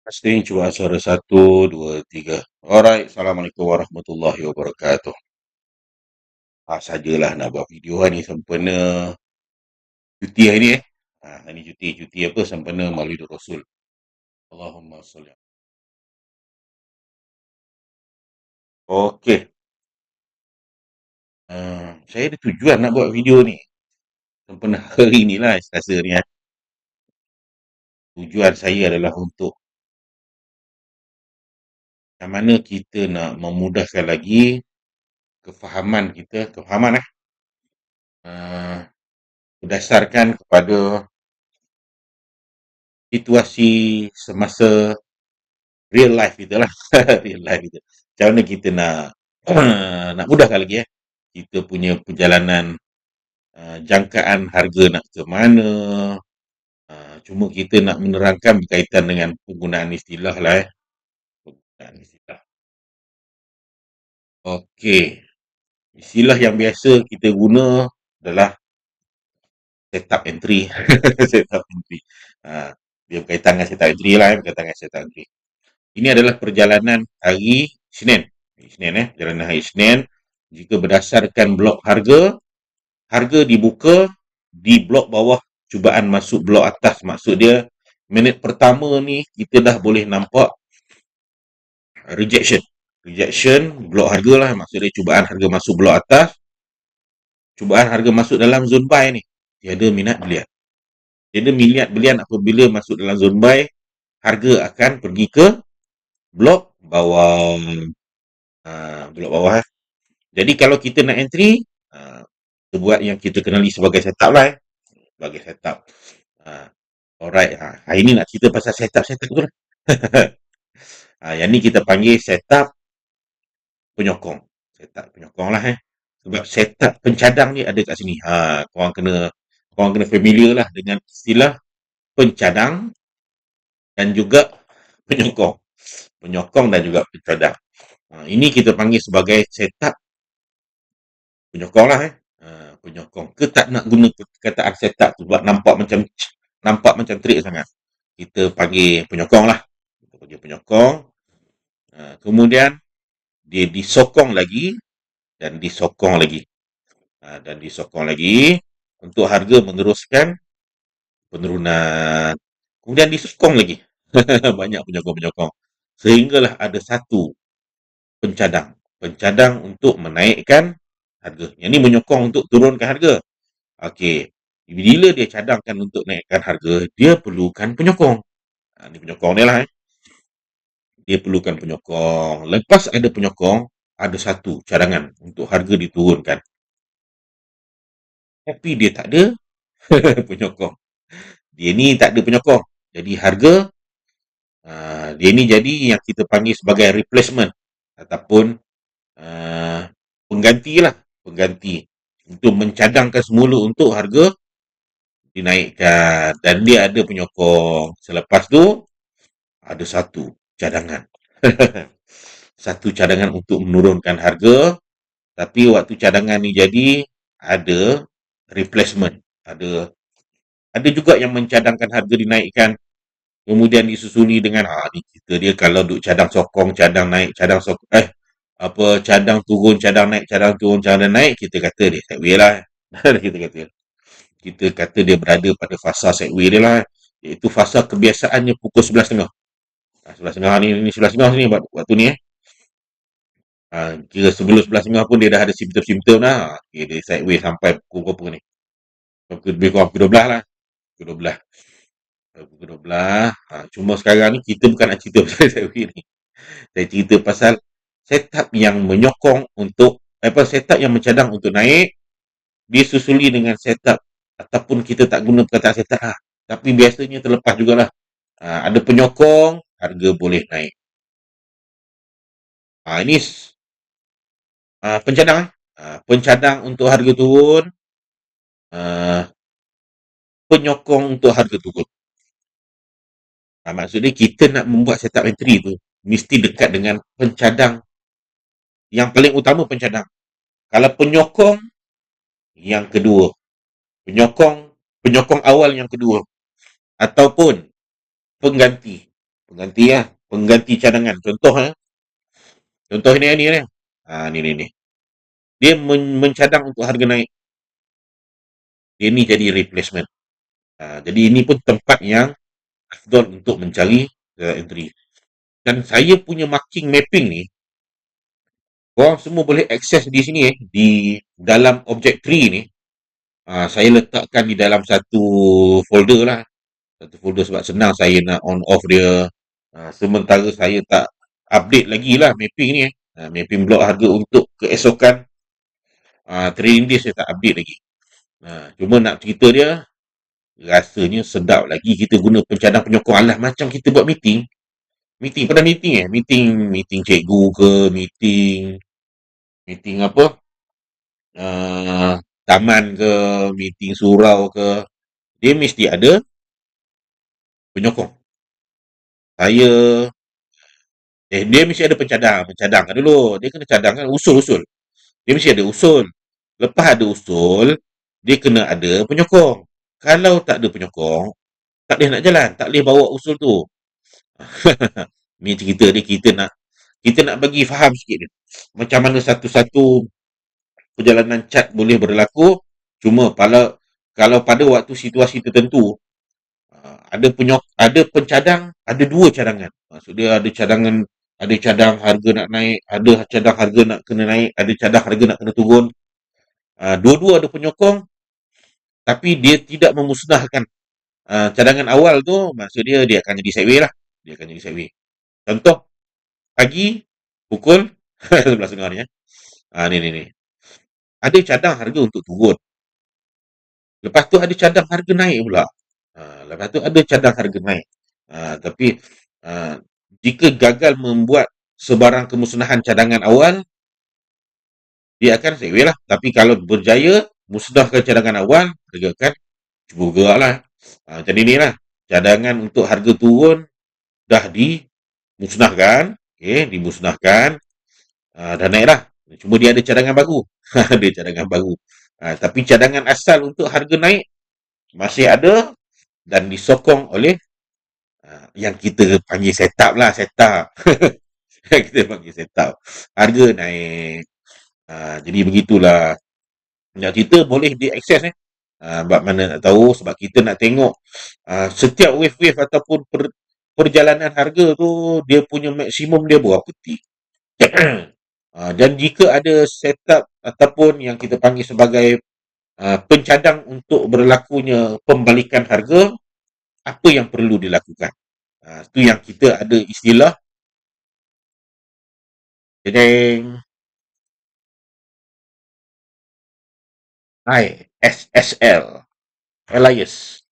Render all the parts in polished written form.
Testing cuba suara satu, dua, tiga. Alright, Assalamualaikum warahmatullahi wabarakatuh. Sajalah nak buat video ni sempena cuti hari ni hari ni cuti apa sempena Maulidul Rasul. Allahumma salli. Okey. Saya ada tujuan nak buat video ni. Sempena hari ni lah saya rasa ni. Tujuan saya adalah untuk macam mana kita nak memudahkan lagi kefahaman kita, berdasarkan kepada situasi semasa real life kita lah. Real life kita. Macam mana kita nak nak mudahkan lagi kita punya perjalanan, jangkaan harga nak ke mana. Cuma kita nak menerangkan berkaitan dengan penggunaan istilah lah penggunaan istilah. Okey. Istilah yang biasa kita guna adalah setup entry. Setup entry. Dia berkaitan dengan setup entry lah berkaitan dengan setup entry. Ini adalah perjalanan hari Isnin. Perjalanan hari Isnin. Jika berdasarkan blok harga, harga dibuka di blok bawah, cubaan masuk blok atas. Maksud dia, minit pertama ni kita dah boleh nampak rejection. Rejection blok harga lah. Maksud dia cubaan harga masuk blok atas. Cubaan harga masuk dalam zone buy ni. Tiada minat belian. Tiada minat belian apabila masuk dalam zone buy, harga akan pergi ke blok bawah. Blok bawah. Jadi kalau kita nak entry, kita buat yang kita kenali sebagai setup lah sebagai setup. Alright, hari ni nak cerita pasal setup tu lah. Yang ni kita panggil setup penyokong. Setup penyokong lah Sebab setup pencadang ni ada kat sini. Korang kena familiar lah dengan istilah pencadang dan juga penyokong. Penyokong dan juga pencadang. Ini kita panggil sebagai setup penyokong lah penyokong. Ke tak nak guna perkataan setup tu sebab nampak macam trik sangat. Kita panggil penyokong lah. Kita panggil penyokong. Kemudian dia disokong lagi dan disokong lagi. Dan disokong lagi untuk harga meneruskan penurunan. Kemudian disokong lagi. Banyak penyokong-penyokong. Sehinggalah ada satu pencadang. Pencadang untuk menaikkan harga. Yang ni menyokong untuk turunkan harga. Okey. Bila dia cadangkan untuk naikkan harga, dia perlukan penyokong. Ni penyokong dia lah Dia perlukan penyokong. Lepas ada penyokong, ada satu cadangan untuk harga diturunkan. Tapi dia tak ada penyokong. Dia ni tak ada penyokong. Jadi harga dia ni jadi yang kita panggil sebagai replacement ataupun pengganti lah. Pengganti untuk mencadangkan semula untuk harga dinaikkan. Dan dia ada penyokong. Selepas tu ada satu cadangan. Satu cadangan untuk menurunkan harga. Tapi waktu cadangan ni jadi ada replacement. Ada juga yang mencadangkan harga dinaikkan. Kemudian disusuli dengan ni kita dia kalau duk cadang sokong, cadang naik, cadang sokong cadang turun, cadang naik, cadang turun, cadang naik, kita kata dia sideway lah. Kita kata dia berada pada fasa sideway dia lah. Iaitu fasa kebiasaannya pukul 11.30. 11.30 ni 11.30 sini waktu ni kira sebelum 11.30 pun dia dah ada simptom-simptom lah. Okay, dia sideway sampai pukul berapa ni? Lebih kurang pukul 12 lah. Pukul 12. Cuma sekarang ni kita bukan nak cerita pasal sideway ni. Saya cerita pasal setup yang menyokong untuk setup yang mencadang untuk naik, dia susuli dengan setup ataupun kita tak guna perkataan setup lah. Tapi biasanya terlepas jugalah. Ada penyokong, harga boleh naik. Ini pencadang pencadang untuk harga turun, penyokong untuk harga turun. Maksudnya kita nak membuat setup entry tu mesti dekat dengan pencadang. Yang paling utama pencadang. Kalau penyokong yang kedua. Penyokong awal yang kedua. Ataupun pengganti. Pengganti lah. Pengganti cadangan. Contoh ni. Ni. Dia mencadang untuk harga naik. Dia ni jadi replacement. Jadi ini pun tempat yang afdol untuk mencari entry. Dan saya punya marking mapping ni, korang semua boleh akses di sini di dalam object tree ni. Saya letakkan di dalam satu folder lah. Satu folder sebab senang saya nak on off dia. Sementara saya tak update lagi lah mapping ni. Mapping blok harga untuk keesokan trading day saya tak update lagi. Cuma nak cerita dia, rasanya sedap lagi kita guna pencadang penyokong. Alah, macam kita buat meeting. Pernah meeting meeting cikgu ke, meeting apa, taman ke, meeting surau ke, dia mesti ada penyokong. Dia mesti ada pencadang kan dulu. Dia kena cadang kan, usul. Dia mesti ada usul. Lepas ada usul, dia kena ada penyokong. Kalau tak ada penyokong, tak boleh nak jalan, tak boleh bawa usul tu. Ni cerita dia, kita nak bagi faham sikit dia. Macam mana satu-satu perjalanan cat boleh berlaku. Cuma kalau pada waktu situasi tertentu, ada pencadang, ada dua cadangan. Maksud dia ada cadang harga nak naik, ada cadang harga nak kena naik, ada cadang harga nak kena turun. Dua-dua ada penyokong, tapi dia tidak memusnahkan cadangan awal tu. Maksud dia akan jadi sideway lah. Dia akan jadi sideway. Contoh, pagi pukul 11 tengah ni. Ni. Ada cadang harga untuk turun. Lepas tu ada cadang harga naik pula. Lepas tu ada cadang harga naik. Tapi jika gagal membuat sebarang kemusnahan cadangan awal, dia akan sideway lah. Tapi kalau berjaya musnahkan cadangan awal, harga akan cuba gerak lah. Macam ni lah. Cadangan untuk harga turun dah dimusnahkan. Dimusnahkan. Dah naik lah. Cuma dia ada cadangan baru. Ada cadangan baru. Tapi cadangan asal untuk harga naik masih ada dan disokong oleh yang kita panggil setup lah. Yang kita panggil setup. Harga naik. Jadi begitulah. Nak cerita boleh diakses sebab mana nak tahu, sebab kita nak tengok setiap wave ataupun perjalanan harga tu, dia punya maksimum dia berapa tick. Dan jika ada setup ataupun yang kita panggil sebagai pencadang untuk berlakunya pembalikan harga, apa yang perlu dilakukan? Itu yang kita ada istilah ISSL, alias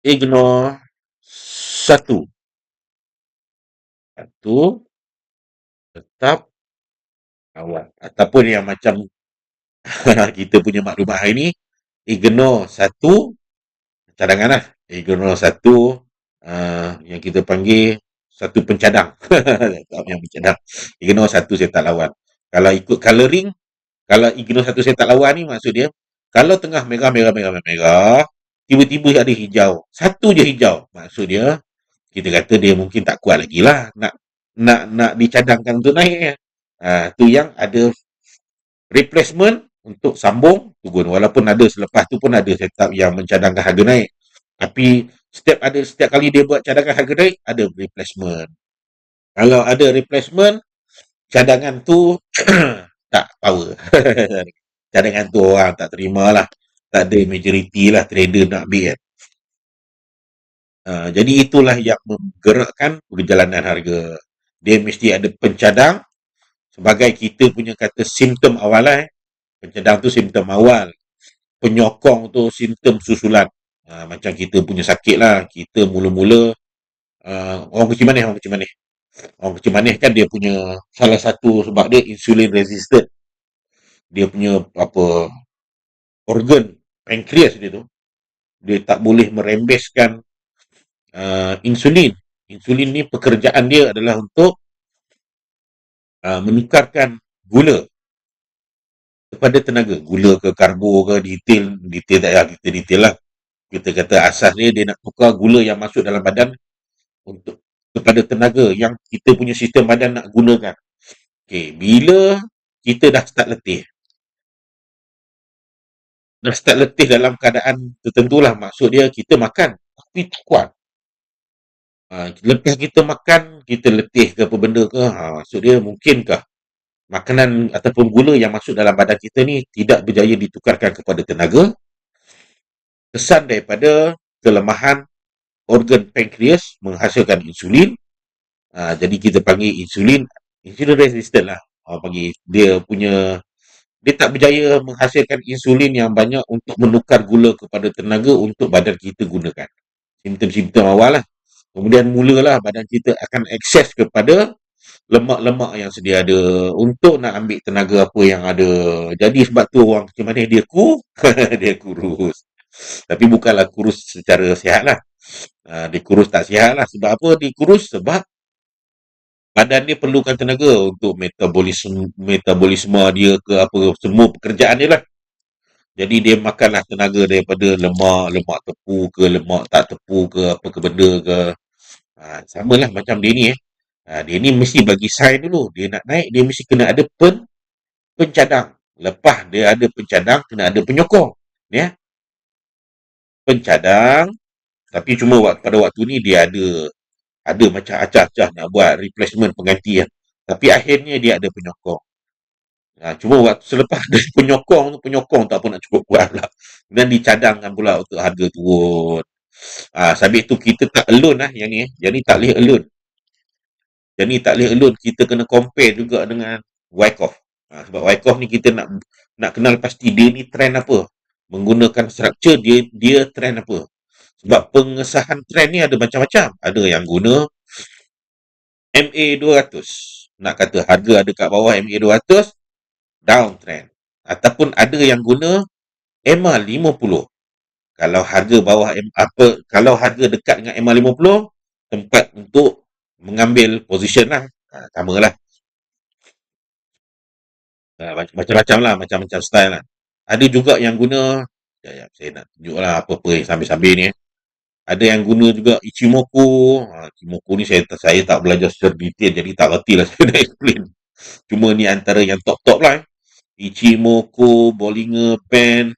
ignore satu tetap awal, ataupun yang macam kita punya maklumat hari ni, ignore satu cadangan lah. Ignore satu yang kita panggil satu pencadang. Yang pencadang. Ignore satu setup lawan. Kalau ikut coloring, kalau ignore satu setup lawan ni maksud dia, kalau tengah merah, tiba-tiba ada hijau. Satu je hijau. Maksud dia, kita kata dia mungkin tak kuat lagi lah nak dicadangkan untuk naik. Tu yang ada replacement untuk sambung turun. Walaupun ada selepas tu pun ada setup yang mencadangkan harga naik. Tapi setiap kali dia buat cadangan harga naik, ada replacement. Kalau ada replacement, cadangan tu tak power. Cadangan tu orang tak terima lah. Tak ada majority lah trader nak ambil kan. Jadi itulah yang menggerakkan perjalanan harga. Dia mesti ada pencadang sebagai kita punya kata simptom awal lah. Pencadang tu simptom awal. Penyokong tu simptom susulan. Macam kita punya sakit lah. Kita mula-mula orang kecil manis. Orang kecil manis kan dia punya salah satu sebab dia insulin resistant. Dia punya organ pankreas dia tu, dia tak boleh merembeskan insulin. Insulin ni pekerjaan dia adalah untuk menukarkan gula kepada tenaga. Gula ke karbo ke, detail tak payah kita detail lah. Kita kata asas dia nak tukar gula yang masuk dalam badan untuk kepada tenaga yang kita punya sistem badan nak gunakan. Okey, bila kita dah start letih dalam keadaan tertentulah, maksud dia kita makan tapi tak kuat. Lepas kita makan, kita letih ke apa benda ke, maksud dia mungkinkah makanan ataupun gula yang masuk dalam badan kita ni tidak berjaya ditukarkan kepada tenaga, kesan daripada kelemahan organ pankreas menghasilkan insulin. Jadi kita panggil insulin resistant lah. Panggil dia tak berjaya menghasilkan insulin yang banyak untuk menukar gula kepada tenaga untuk badan kita gunakan. Simptom-simptom awal lah. Kemudian mulalah badan kita akan akses kepada lemak-lemak yang sedia ada untuk nak ambil tenaga apa yang ada. Jadi sebab tu orang macam mana dia kurus. Tapi bukanlah kurus secara sihat lah. Dia kurus tak sihat lah. Sebab apa dia kurus? Sebab badan dia perlukan tenaga untuk metabolisme dia ke apa, semua pekerjaan dia lah. Jadi dia makanlah tenaga daripada lemak tepu ke, lemak tak tepu ke, apa ke benda ke. Sama lah macam dia ni dia ni mesti bagi sign dulu. Dia nak naik, dia mesti kena ada pencadang. Lepas dia ada pencadang, kena ada penyokong. Ya, pencadang. Tapi cuma pada waktu ni dia ada macam acah-acah nak buat replacement pengganti lah. Tapi akhirnya dia ada penyokong. Cuma waktu selepas ada penyokong tak pun nak cukup kuat pula. Dan dicadangkan pula untuk harga turun. Sabit tu kita tak alone lah yang ni. Yang ni tak boleh alone. Yang ni tak boleh alone. Kita kena compare juga dengan Wyckoff. Sebab Wyckoff ni kita nak kenal pasti dia ni trend apa. Menggunakan structure dia trend apa. Sebab pengesahan trend ni ada macam-macam. Ada yang guna MA200. Nak kata harga ada kat bawah MA200, downtrend. Ataupun ada yang guna MA50. Kalau harga kalau harga dekat dengan MA50, tempat untuk mengambil position lah. Sama lah. Macam-macam lah, macam-macam style lah. Ada juga yang guna, saya nak tunjuk lah apa-apa yang sambil-sambil ni. Ada yang guna juga Ichimoku. Ichimoku ni saya tak belajar secara detail, jadi tak reti lah saya nak explain. Cuma ni antara yang top-top lah. Ichimoku, Bollinger Band,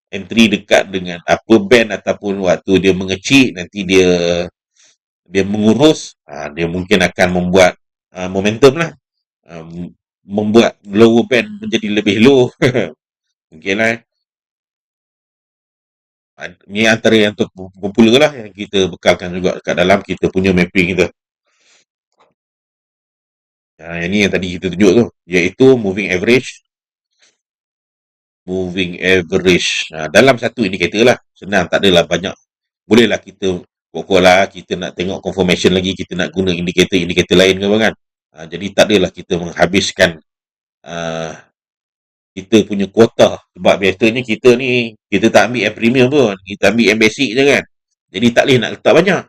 entry dekat dengan upper band ataupun waktu dia mengecil, nanti dia mengurus, dia mungkin akan membuat momentum lah. Membuat lower band menjadi lebih low. Mungkin lah. Ni antara yang popular lah yang kita bekalkan juga kat dalam kita punya mapping kita. Yang ni yang tadi kita tunjuk tu, iaitu moving average. Dalam satu indikator lah. Senang, tak adalah banyak. Bolehlah kita pokok lah, kita nak tengok confirmation lagi, kita nak guna indikator lain ke apa kan. Jadi tak adalah kita menghabiskan kita punya kuota. Sebab biasanya kita ni, kita tak ambil yang premium pun. Kita ambil yang basic je kan. Jadi tak boleh nak letak banyak.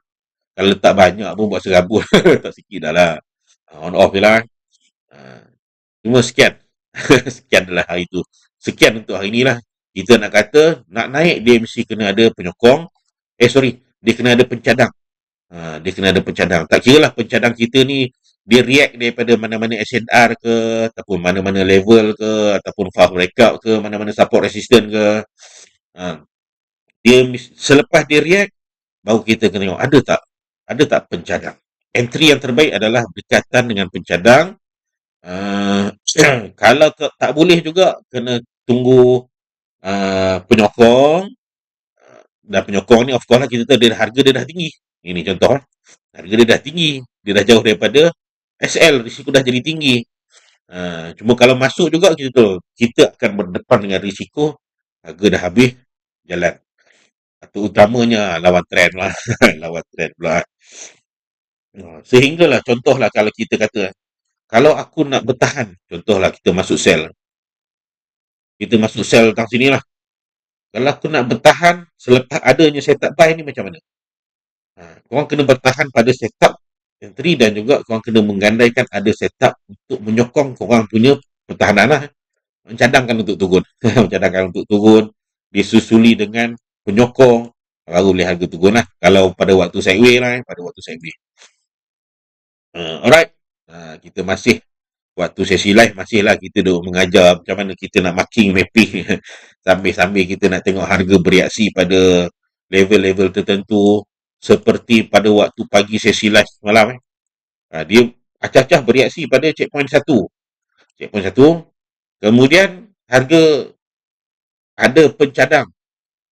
Kalau letak banyak pun buat serabut. Tak sikit dah lah. On off je lah. Cuma sekian. Sekian adalah hari tu. Sekian untuk hari ni lah. Kita nak kata, nak naik dia mesti kena ada penyokong. Dia kena ada pencadang. Dia kena ada pencadang. Tak kira lah pencadang kita ni, dia react daripada mana-mana SNR ke, ataupun mana-mana level ke, ataupun fast breakout ke, mana-mana support resistance ke. Selepas dia react, baru kita kena tengok, ada tak pencadang. Entry yang terbaik adalah berkaitan dengan pencadang. Kalau tak boleh juga, kena tunggu penyokong. Dan penyokong ni of course lah kita tahu harga dia dah tinggi. Ini contoh lah. Harga dia dah tinggi. Dia dah jauh daripada SL. Risiko dah jadi tinggi. Cuma kalau masuk juga kita tahu, kita akan berdepan dengan risiko harga dah habis jalan. Atau utamanya lawan trend lah. Lawan trend pula. Sehinggalah contohlah kalau kita kata, kalau aku nak bertahan, contohlah kita masuk sell. Kita masuk sell tang sini lah. Kalau aku nak bertahan selepas adanya setup buy ni macam mana? Korang kena bertahan pada setup entry dan juga korang kena menggandaikan ada setup untuk menyokong korang punya pertahanan lah. Mencadangkan untuk turun. Mencadangkan untuk turun. Disusuli dengan penyokong, baru boleh harga turun lah. Kalau pada waktu sideway lah, pada waktu sideway. Alright. Kita masih waktu sesi live masih lah kita duk mengajar macam mana kita nak marking mapping sambil-sambil kita nak tengok harga bereaksi pada level-level tertentu seperti pada waktu pagi sesi live malam. Dia acah-acah bereaksi pada checkpoint 1. Checkpoint 1. Kemudian harga ada pencadang,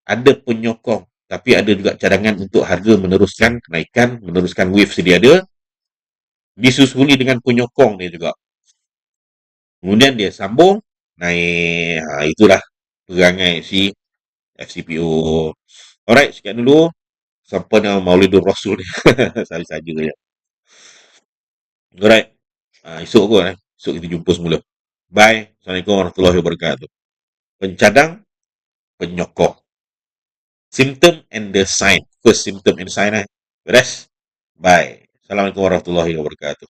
ada penyokong, tapi ada juga cadangan untuk harga meneruskan kenaikan, meneruskan wave sedia ada, disusuli dengan penyokong dia juga. Kemudian dia sambung naik. Itulah perangai si FCPO. Alright, sekian dulu. Sampai nama Maulidur Rasul ni. Saja je. Alright. Esok kot. Esok kita jumpa semula. Bye. Assalamualaikum warahmatullahi wabarakatuh. Pencadang, penyokong. Symptom and the sign. First symptom and sign. Beres? Bye. Assalamualaikum warahmatullahi wabarakatuh.